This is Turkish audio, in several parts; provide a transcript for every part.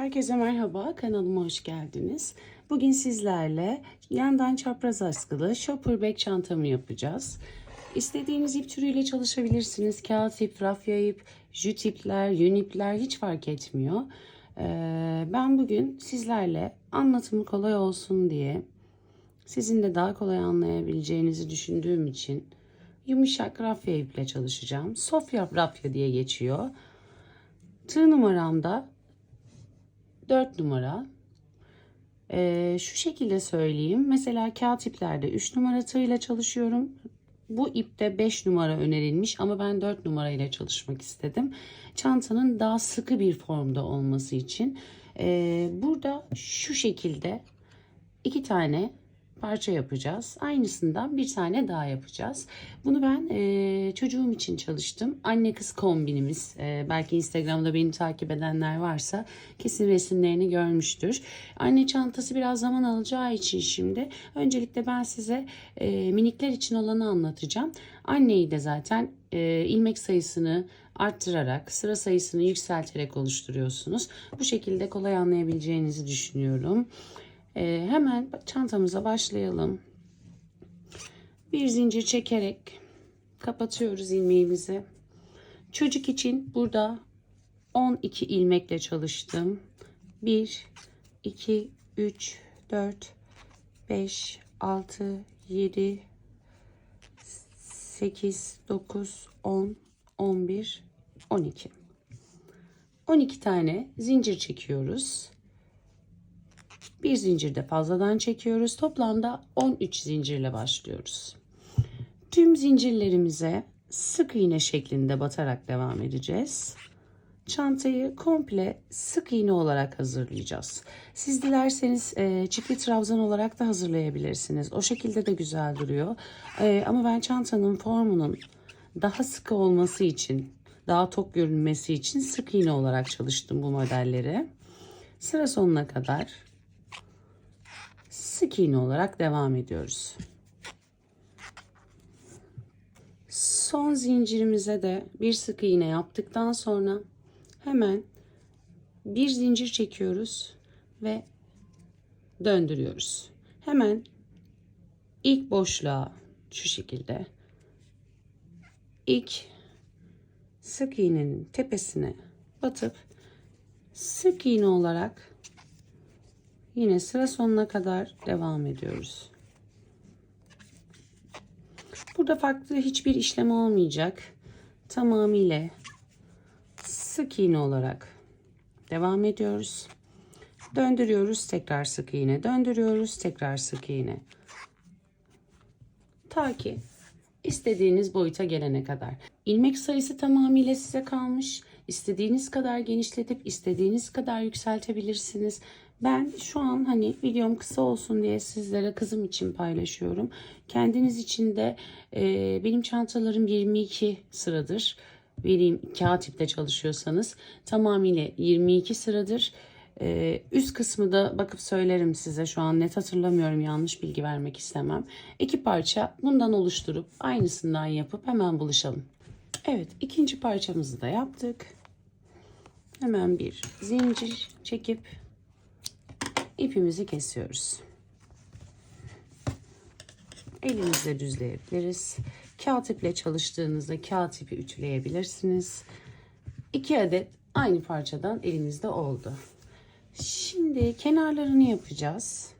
Herkese merhaba, kanalıma hoş geldiniz. Bugün sizlerle yandan çapraz askılı shopper bag çantamı yapacağız. İstediğiniz ip türüyle çalışabilirsiniz. Kağıt ip, rafya ip, jüt ipler, yün ipler hiç fark etmiyor. Ben bugün sizlerle anlatımı kolay olsun diye, sizin de daha kolay anlayabileceğinizi düşündüğüm için yumuşak rafya iple çalışacağım. Soft rafya diye geçiyor. Tığ numaramda 4 numara. Şu şekilde söyleyeyim. Mesela kağıt iplerde 3 numara tığıyla çalışıyorum. Bu ipte 5 numara önerilmiş ama ben 4 numara ile çalışmak istedim. Çantanın daha sıkı bir formda olması için. Burada şu şekilde 2 tane parça yapacağız. Aynısından bir tane daha yapacağız. Bunu ben çocuğum için çalıştım. Anne kız kombinimiz. Belki Instagram'da beni takip edenler varsa kesin resimlerini görmüştür. Anne çantası biraz zaman alacağı için şimdi öncelikle ben size minikler için olanı anlatacağım. Anneyi de zaten ilmek sayısını arttırarak, sıra sayısını yükselterek oluşturuyorsunuz. Bu şekilde kolay anlayabileceğinizi düşünüyorum. Hemen çantamıza başlayalım. Bir zincir çekerek kapatıyoruz ilmeğimizi. Çocuk için burada 12 ilmekle çalıştım. 1, 2, 3, 4, 5, 6, 7, 8, 9, 10, 11, 12. 12 tane zincir çekiyoruz. Bir zincirde fazladan çekiyoruz. Toplamda 13 zincirle başlıyoruz. Tüm zincirlerimize sık iğne şeklinde batarak devam edeceğiz. Çantayı komple sık iğne olarak hazırlayacağız. Siz dilerseniz çiftli trabzan olarak da hazırlayabilirsiniz. O şekilde de güzel duruyor. Ama ben çantanın formunun daha sıkı olması için, daha tok görünmesi için sık iğne olarak çalıştım bu modelleri. Sıra sonuna kadar sık iğne olarak devam ediyoruz. Son zincirimize de bir sık iğne yaptıktan sonra hemen bir zincir çekiyoruz ve döndürüyoruz. Hemen ilk boşluğa şu şekilde ilk sık iğnenin tepesine batıp sık iğne olarak yine sıra sonuna kadar devam ediyoruz. Burada farklı hiçbir işlem olmayacak. Tamamıyla sık iğne olarak devam ediyoruz. Döndürüyoruz, tekrar sık iğne, döndürüyoruz, tekrar sık iğne. Ta ki istediğiniz boyuta gelene kadar. İlmek sayısı tamamıyla size kalmış. İstediğiniz kadar genişletip istediğiniz kadar yükseltebilirsiniz. Ben şu an hani videom kısa olsun diye sizlere kızım için paylaşıyorum. Kendiniz için de benim çantalarım 22 sıradır. Vereyim, kağıt ipte çalışıyorsanız tamamıyla 22 sıradır. Üst kısmı da bakıp söylerim size, şu an net hatırlamıyorum, yanlış bilgi vermek istemem. 2 parça bundan oluşturup aynısından yapıp hemen buluşalım. Evet, ikinci parçamızı da yaptık. Hemen bir zincir çekip ipimizi kesiyoruz. Elimizle düzleyebiliriz. Kağıt iple çalıştığınızda kağıt ipi ütüleyebilirsiniz. 2 adet aynı parçadan elimizde oldu. Şimdi kenarlarını yapacağız.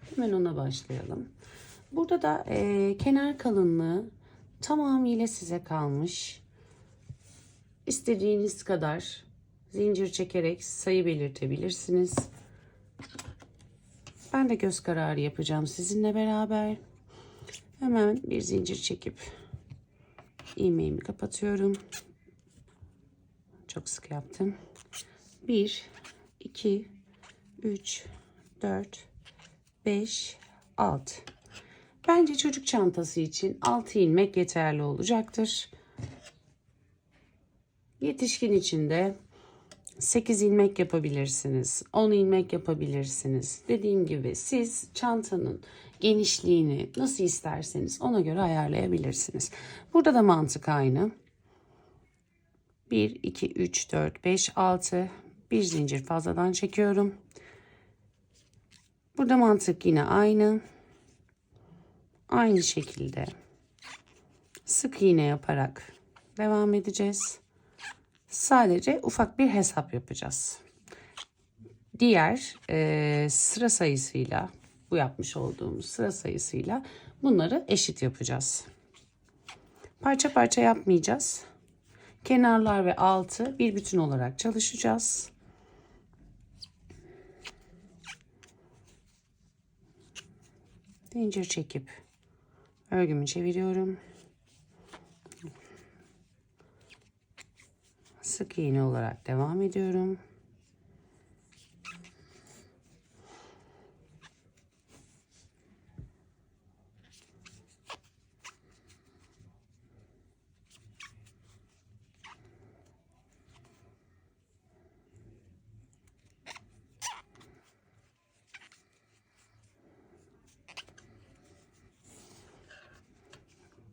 Hemen ona başlayalım. Burada da kenar kalınlığı tamamıyla size kalmış. İstediğiniz kadar zincir çekerek sayı belirtebilirsiniz. Ben de göz kararı yapacağım sizinle beraber. Hemen bir zincir çekip ilmeğimi kapatıyorum. Çok sık yaptım. 1, 2, 3, 4, 5, 6. Bence çocuk çantası için 6 ilmek yeterli olacaktır. Yetişkin için de 8 ilmek yapabilirsiniz. 10 ilmek yapabilirsiniz. Dediğim gibi siz çantanın genişliğini nasıl isterseniz ona göre ayarlayabilirsiniz. Burada da mantık aynı. 1, 2, 3, 4, 5, 6. Bir zincir fazladan çekiyorum. Burada mantık yine aynı. Aynı şekilde sık iğne yaparak devam edeceğiz. Sadece ufak bir hesap yapacağız. Diğer sıra sayısıyla, bu yapmış olduğumuz sıra sayısıyla bunları eşit yapacağız. Parça parça yapmayacağız. Kenarlar ve altı bir bütün olarak çalışacağız. Zincir çekip örgümü çeviriyorum. Sık iğne olarak devam ediyorum.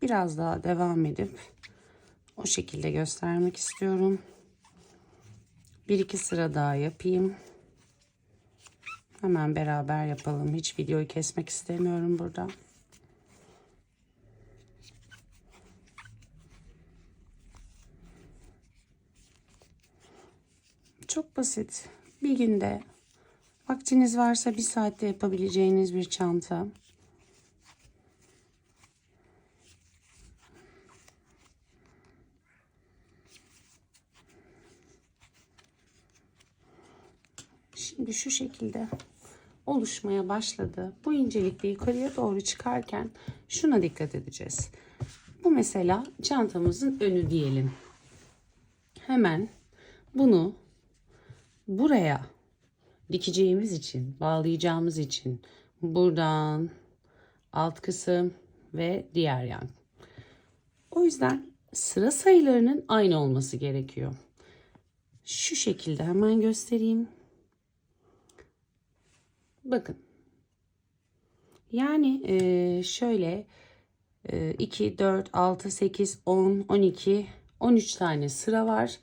Biraz daha devam edip o şekilde göstermek istiyorum. Bir iki sıra daha yapayım. Hemen beraber yapalım. Hiç videoyu kesmek istemiyorum burada. Çok basit. Bir günde vaktiniz varsa bir saatte yapabileceğiniz bir çanta. Şimdi şu şekilde oluşmaya başladı. Bu incelikte yukarıya doğru çıkarken şuna dikkat edeceğiz. Bu mesela çantamızın önü diyelim. Hemen bunu buraya dikeceğimiz için, bağlayacağımız için buradan alt kısım ve diğer yan. O yüzden sıra sayılarının aynı olması gerekiyor. Şu şekilde hemen göstereyim. Bakın. Yani şöyle 2, 4, 6, 8, 10, 12, 13 tane sıra var.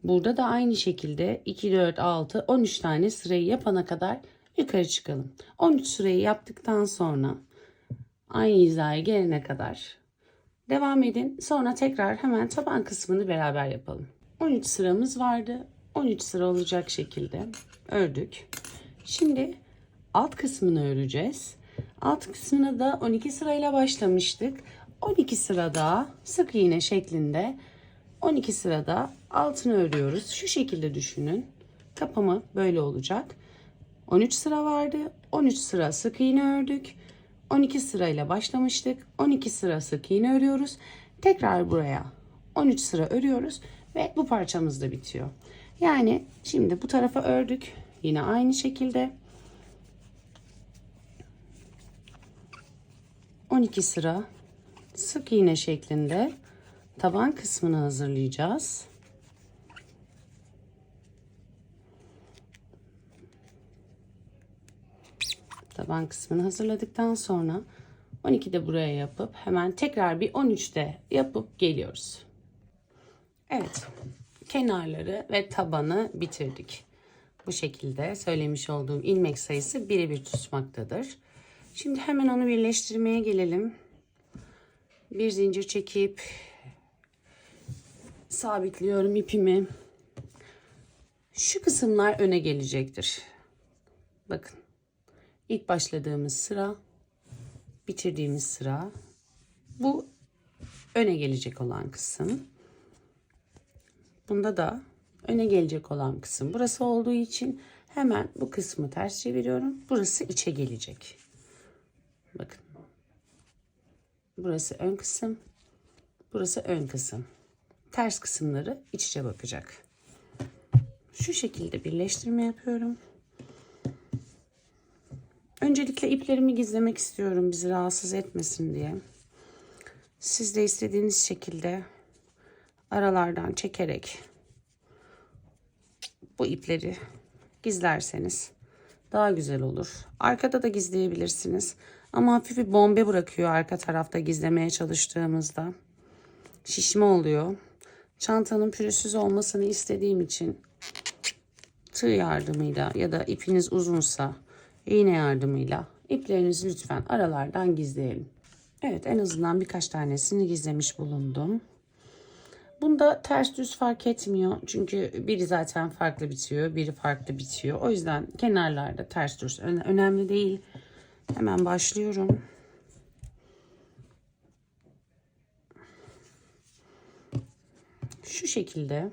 Burada da aynı şekilde 2, 4, 6, 13 tane sırayı yapana kadar yukarı çıkalım. 13 sırayı yaptıktan sonra aynı hizaya gelene kadar devam edin. Sonra tekrar hemen taban kısmını beraber yapalım. 13 sıramız vardı. 13 sıra olacak şekilde ördük. Şimdi alt kısmını öreceğiz. Alt kısmına da 12 sırayla başlamıştık. 12 sırada sık iğne şeklinde 12 sırada altını örüyoruz. Şu şekilde düşünün. Kapama böyle olacak. 13 sıra vardı. 13 sıra sık iğne ördük. 12 sırayla başlamıştık. 12 sıra sık iğne örüyoruz. Tekrar buraya 13 sıra örüyoruz ve bu parçamız da bitiyor. Yani şimdi bu tarafa ördük. Yine aynı şekilde 12 sıra sık iğne şeklinde taban kısmını hazırlayacağız. Taban kısmını hazırladıktan sonra 12'de buraya yapıp hemen tekrar bir 13'te yapıp geliyoruz. Evet, kenarları ve tabanı bitirdik. Bu şekilde söylemiş olduğum ilmek sayısı birebir tutmaktadır. Şimdi hemen onu birleştirmeye gelelim. Bir zincir çekip sabitliyorum ipimi. Şu kısımlar öne gelecektir. Bakın. İlk başladığımız sıra, bitirdiğimiz sıra. Bu öne gelecek olan kısım. Bunda da öne gelecek olan kısım burası olduğu için hemen bu kısmı ters çeviriyorum. Burası içe gelecek. Bakın. Burası ön kısım. Burası ön kısım. Ters kısımları iç içe bakacak. Şu şekilde birleştirme yapıyorum. Öncelikle iplerimi gizlemek istiyorum bizi rahatsız etmesin diye. Siz de istediğiniz şekilde aralardan çekerek bu ipleri gizlerseniz daha güzel olur. Arkada da gizleyebilirsiniz. Ama hafif bir bombe bırakıyor arka tarafta gizlemeye çalıştığımızda. Şişme oluyor. Çantanın pürüzsüz olmasını istediğim için tığ yardımıyla ya da ipiniz uzunsa iğne yardımıyla iplerinizi lütfen aralardan gizleyelim. Evet, en azından birkaç tanesini gizlemiş bulundum. Bunda ters düz fark etmiyor. Çünkü biri zaten farklı bitiyor, biri farklı bitiyor. O yüzden kenarlarda ters düz önemli değil. Hemen başlıyorum. Şu şekilde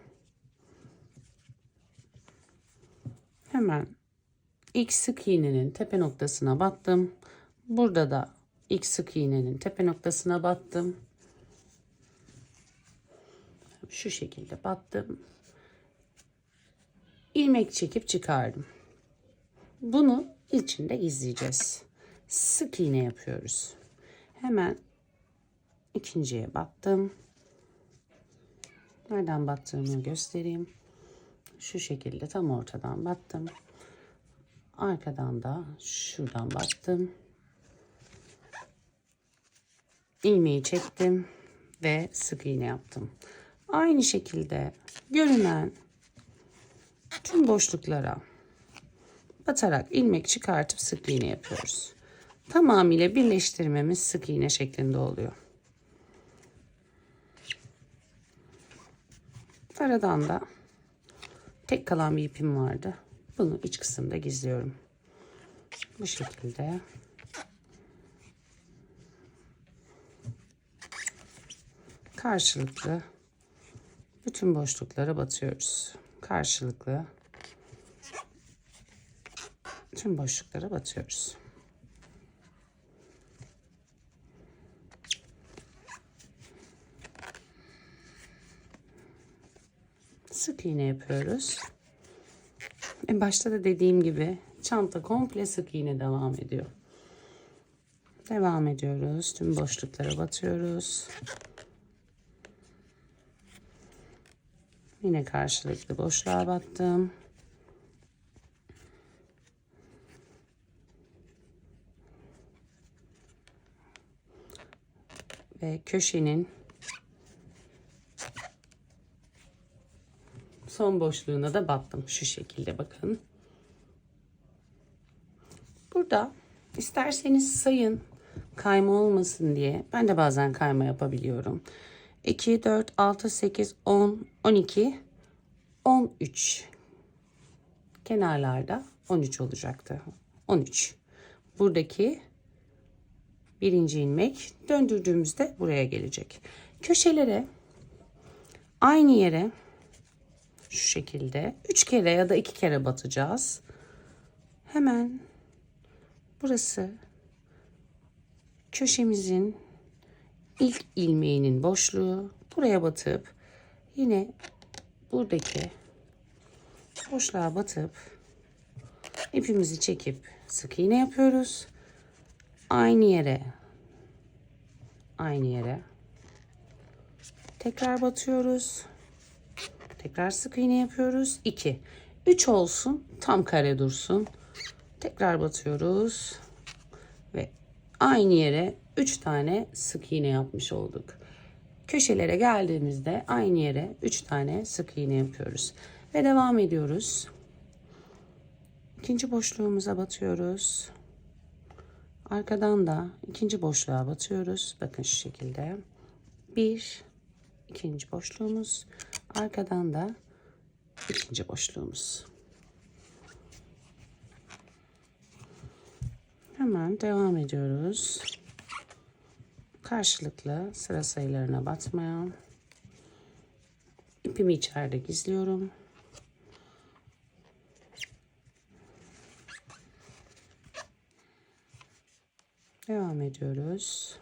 hemen ilk sık iğnenin tepe noktasına battım. Burada da ilk sık iğnenin tepe noktasına battım. Şu şekilde battım. İlmek çekip çıkardım. Bunu içinde gizleyeceğiz. Sık iğne yapıyoruz. Hemen ikinciye battım. Nereden battığımı göstereyim. Şu şekilde tam ortadan battım. Arkadan da şuradan battım. İlmeği çektim ve sık iğne yaptım. Aynı şekilde görünen tüm boşluklara batarak ilmek çıkartıp sık iğne yapıyoruz. Tamamıyla birleştirmemiz sık iğne şeklinde oluyor. Aradan da tek kalan bir ipim vardı. Bunu iç kısımda gizliyorum. Bu şekilde. Karşılıklı bütün boşluklara batıyoruz. Karşılıklı tüm boşluklara batıyoruz. Sık iğne yapıyoruz. Başta da dediğim gibi çanta komple sık iğne devam ediyor. Devam ediyoruz. Tüm boşluklara batıyoruz. Yine karşılıklı boşluğa battım. Ve köşenin son boşluğuna da battım. Şu şekilde bakın. Burada isterseniz sayın, kayma olmasın diye. Ben de bazen kayma yapabiliyorum. 2, 4, 6, 8, 10, 12, 13. Kenarlarda 13 olacaktı. 13. Buradaki birinci ilmek döndürdüğümüzde buraya gelecek. Köşelere aynı yere şu şekilde 3 kere ya da 2 kere batacağız. Hemen burası köşemizin ilk ilmeğinin boşluğu. Buraya batıp yine buradaki boşluğa batıp ipimizi çekip sık iğne yapıyoruz. Aynı yere tekrar batıyoruz. Tekrar sık iğne yapıyoruz. 2, 3 olsun, tam kare dursun. Tekrar batıyoruz ve aynı yere 3 tane sık iğne yapmış olduk. Köşelere geldiğimizde aynı yere 3 tane sık iğne yapıyoruz ve devam ediyoruz. İkinci boşluğumuza batıyoruz. Arkadan da ikinci boşluğa batıyoruz. Bakın şu şekilde. İkinci boşluğumuz. Arkadan da ikinci boşluğumuz. Hemen devam ediyoruz. Karşılıklı sıra sayılarına batmaya. İpimi içeride gizliyorum. Devam ediyoruz.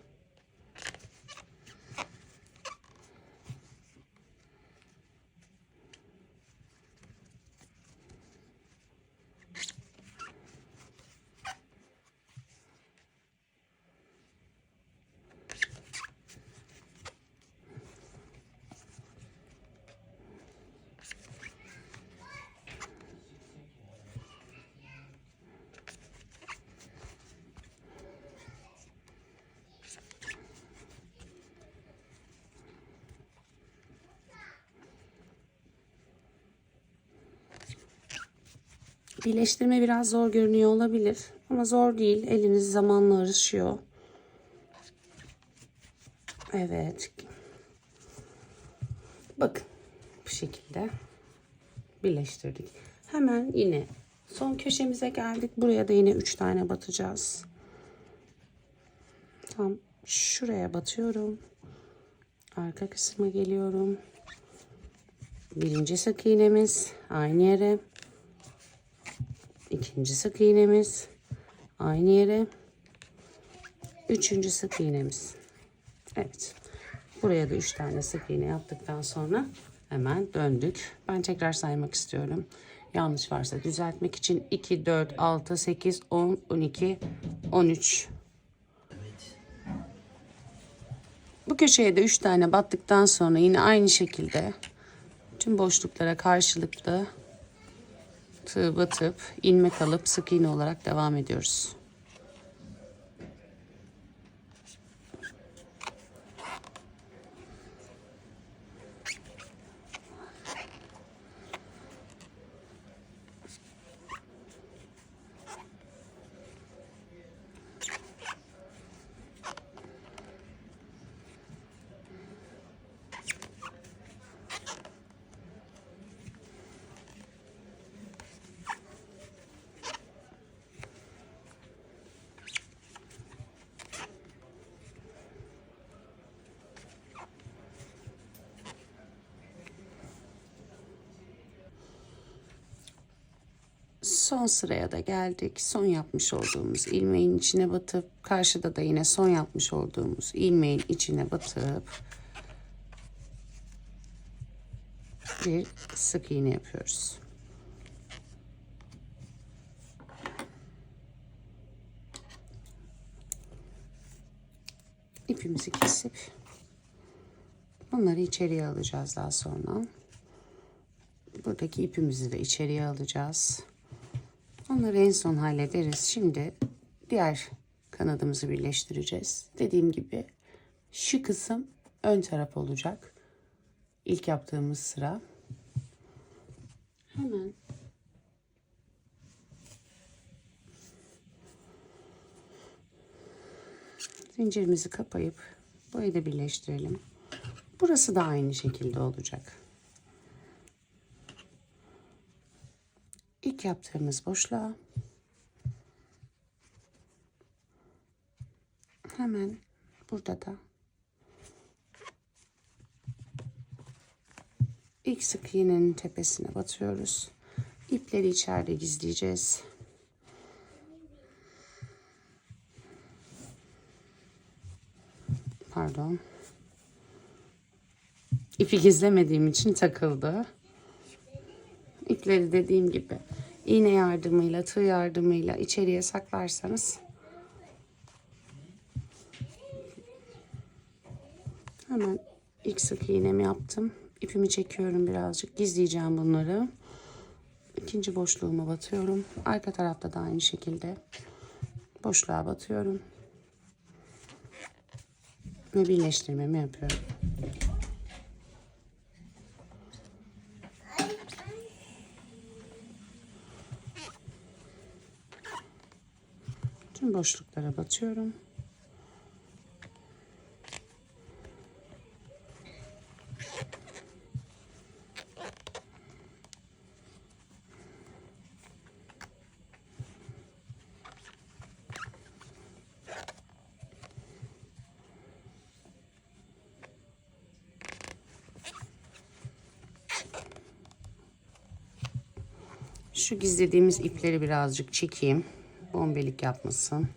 Birleştirme biraz zor görünüyor olabilir ama zor değil. Eliniz zamanla alışıyor. Evet. Bakın bu şekilde birleştirdik. Hemen yine son köşemize geldik. Buraya da yine 3 tane batacağız. Tam şuraya batıyorum. Arka kısma geliyorum. Birinci sık iğnemiz aynı yere. İkinci sık iğnemiz aynı yere. Üçüncü sık iğnemiz. Evet. Buraya da 3 tane sık iğne yaptıktan sonra hemen döndük. Ben tekrar saymak istiyorum. Yanlış varsa düzeltmek için 2, 4, 6, 8, 10, 12, 13. Bu köşeye de 3 tane battıktan sonra yine aynı şekilde tüm boşluklara karşılıklı tığ batıp ilmek alıp sık iğne olarak devam ediyoruz. Son sıraya da geldik. Son yapmış olduğumuz ilmeğin içine batıp karşıda da yine son yapmış olduğumuz ilmeğin içine batıp bir sık iğne yapıyoruz. İpimizi kesip bunları içeriye alacağız daha sonra. Buradaki ipimizi de içeriye alacağız. Onları en son hallederiz. Şimdi diğer kanadımızı birleştireceğiz. Dediğim gibi şu kısım ön taraf olacak. İlk yaptığımız sıra. Hemen zincirimizi kapayıp burayı da birleştirelim. Burası da aynı şekilde olacak. İlk yaptığımız boşluğa hemen burada da ilk sık iğnenin tepesine batıyoruz. İpleri içeride gizleyeceğiz. Pardon. İpi gizlemediğim için takıldı. İpleri dediğim gibi iğne yardımıyla, tığ yardımıyla içeriye saklarsanız hemen ilk sık iğnemi yaptım. İpimi çekiyorum birazcık. Gizleyeceğim bunları. İkinci boşluğuma batıyorum. Arka tarafta da aynı şekilde boşluğa batıyorum. Ve birleştirmemi yapıyorum. Tüm boşluklara batıyorum. Şu gizlediğimiz ipleri birazcık çekeyim. Bombelik yapmasın.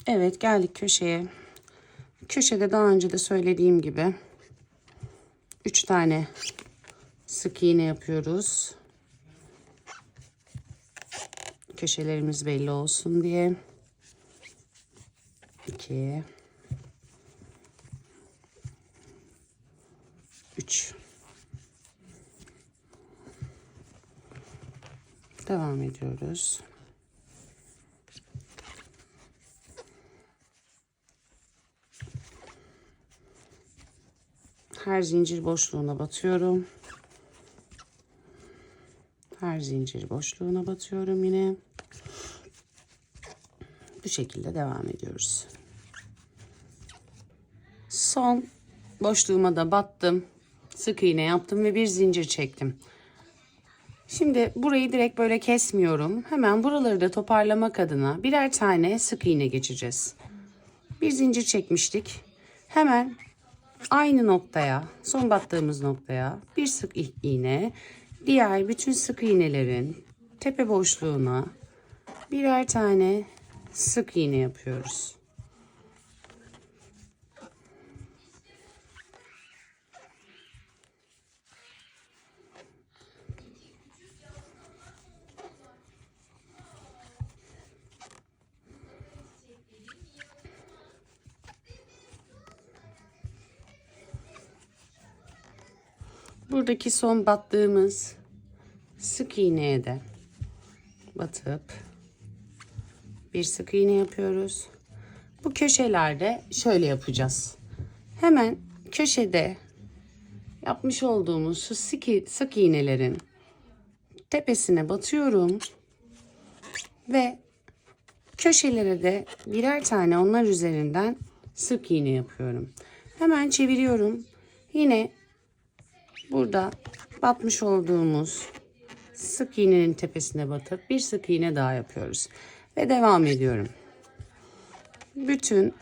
Evet, geldik köşeye. Köşede daha önce de söylediğim gibi 3 tane sık iğne yapıyoruz. köşelerimiz belli olsun diye. 2 3 Devam ediyoruz. Her zincir boşluğuna batıyorum. Her zincir boşluğuna batıyorum yine. Bu şekilde devam ediyoruz. Son boşluğuma da battım. Sık iğne yaptım ve bir zincir çektim. Şimdi burayı direkt böyle kesmiyorum. Hemen buraları da toparlamak adına birer tane sık iğne geçeceğiz. Bir zincir çekmiştik. Hemen aynı noktaya, son battığımız noktaya bir sık iğne, diğer bütün sık iğnelerin tepe boşluğuna birer tane sık iğne yapıyoruz. Buradaki son battığımız sık iğneye de batıp bir sık iğne yapıyoruz. Bu köşelerde şöyle yapacağız. Hemen köşede yapmış olduğumuz şu sık iğnelerin tepesine batıyorum ve köşelere de birer tane onlar üzerinden sık iğne yapıyorum. Hemen çeviriyorum. Yine burada batmış olduğumuz sık iğnenin tepesine batıp bir sık iğne daha yapıyoruz. Ve devam ediyorum. Bütün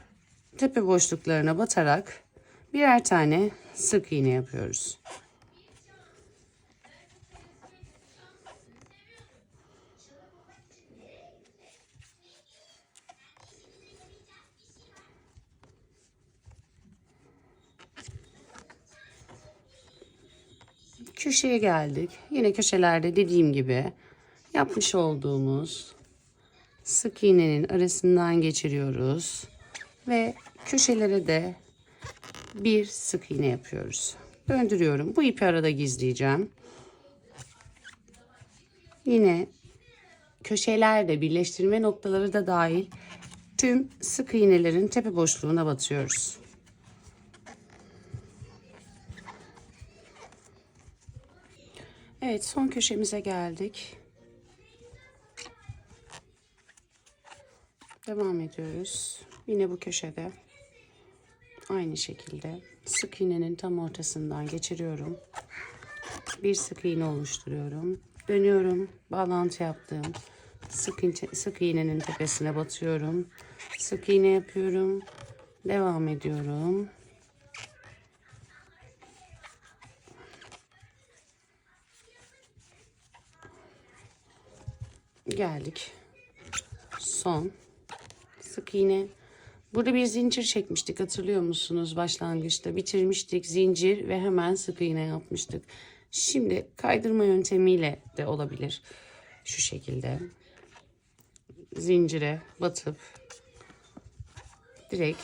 tepe boşluklarına batarak birer tane sık iğne yapıyoruz. Köşeye geldik. Yine köşelerde dediğim gibi yapmış olduğumuz sık iğnenin arasından geçiriyoruz ve köşelere de bir sık iğne yapıyoruz. Döndürüyorum. Bu ipi arada gizleyeceğim. Yine köşelerde birleştirme noktaları da dahil tüm sık iğnelerin tepe boşluğuna batıyoruz. Evet, son köşemize geldik. Devam ediyoruz. Yine bu köşede aynı şekilde sık iğnenin tam ortasından geçiriyorum. Bir sık iğne oluşturuyorum. Dönüyorum. Bağlantı yaptığım sık iğnenin tepesine batıyorum. Sık iğne yapıyorum. Devam ediyorum. Geldik. Son sık iğne. Burada bir zincir çekmiştik, hatırlıyor musunuz? Başlangıçta bitirmiştik zincir ve hemen sık iğne yapmıştık. Şimdi kaydırma yöntemiyle de olabilir. Şu şekilde zincire batıp direkt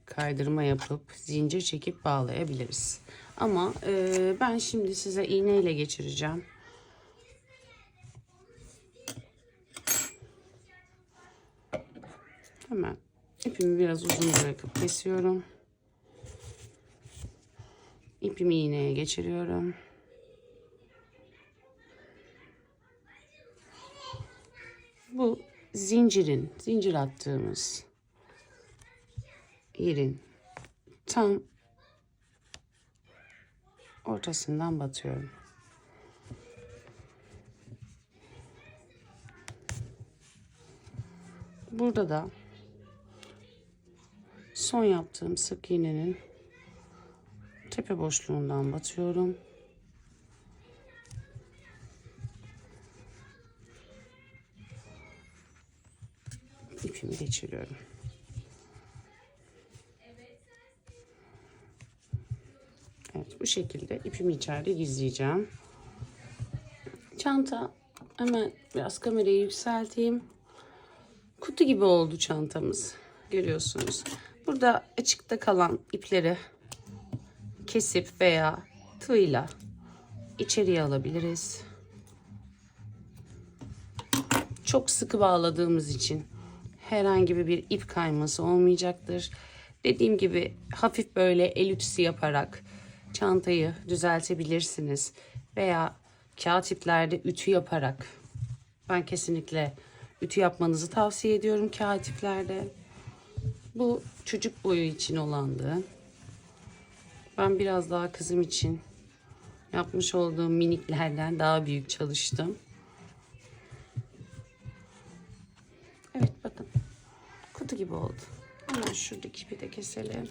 kaydırma yapıp zincir çekip bağlayabiliriz. Ama ben şimdi size iğneyle geçireceğim. Hemen ipimi biraz uzun bırakıp kesiyorum. İpimi iğneye geçiriyorum. Bu zincir attığımız yerin tam ortasından batıyorum. Burada da son yaptığım sık iğnenin tepe boşluğundan batıyorum. İpimi geçiriyorum. Evet, bu şekilde ipimi içeride gizleyeceğim. Çanta Hemen biraz kamerayı yükselteyim. Kutu gibi oldu çantamız. Görüyorsunuz. Burada açıkta kalan ipleri kesip veya tığla içeriye alabiliriz. Çok sıkı bağladığımız için herhangi bir ip kayması olmayacaktır. Dediğim gibi hafif böyle el ütüsü yaparak çantayı düzeltebilirsiniz. Veya kağıt iplerde ütü yaparak. Ben kesinlikle ütü yapmanızı tavsiye ediyorum kağıt iplerde. Bu çocuk boyu için olandı. Ben biraz daha kızım için yapmış olduğum miniklerden daha büyük çalıştım. Evet bakın. Kutu gibi oldu. Hemen şuradaki ipi de keselim.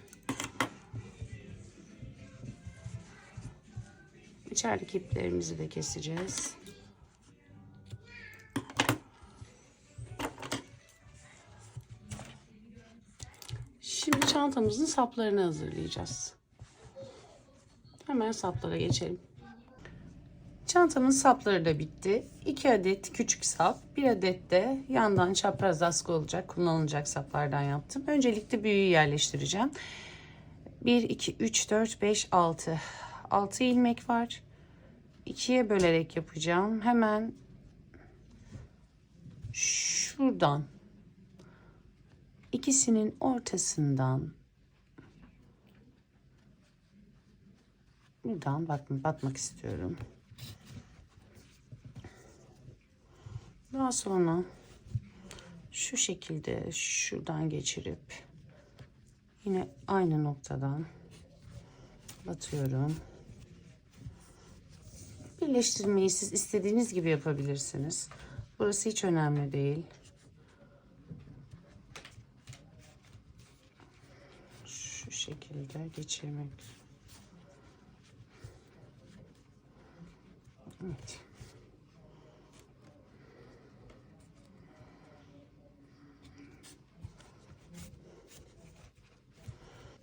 İçerideki iplerimizi de keseceğiz. Şimdi çantamızın saplarını hazırlayacağız. Hemen saplara geçelim. Çantamın sapları da bitti. 2 adet küçük sap, 1 adet de yandan çapraz askı olacak, kullanılacak saplardan yaptım. Öncelikle büyüğü yerleştireceğim. 1, 2, 3, 4, 5, 6. 6 ilmek var. 2'ye bölerek yapacağım. Hemen şuradan ikisinin ortasından buradan batmak istiyorum. Daha sonra şu şekilde şuradan geçirip yine aynı noktadan batıyorum. Birleştirmeyi siz istediğiniz gibi yapabilirsiniz. Burası hiç önemli değil. Şu şekilde geçirmek. Evet.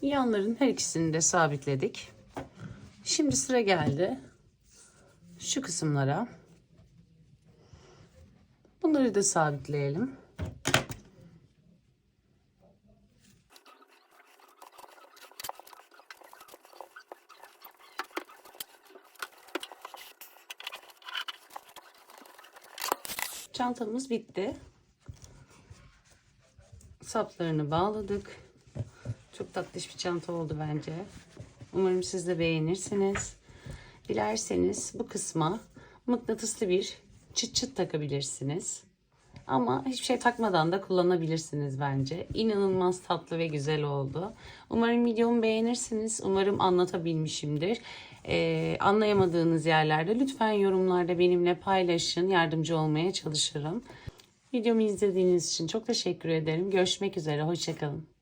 Yanların her ikisini de sabitledik. Şimdi sıra geldi şu kısımlara. Bunları da sabitleyelim. Çantamız bitti. Saplarını bağladık. Çok tatlış bir çanta oldu bence. Umarım siz de beğenirsiniz. Dilerseniz bu kısma mıknatıslı bir çıt çıt takabilirsiniz. Ama hiçbir şey takmadan da kullanabilirsiniz bence. İnanılmaz tatlı ve güzel oldu. Umarım videomu beğenirsiniz. Umarım anlatabilmişimdir. Anlayamadığınız yerlerde lütfen yorumlarda benimle paylaşın. Yardımcı olmaya çalışırım. Videomu izlediğiniz için çok teşekkür ederim. Görüşmek üzere. Hoşça kalın.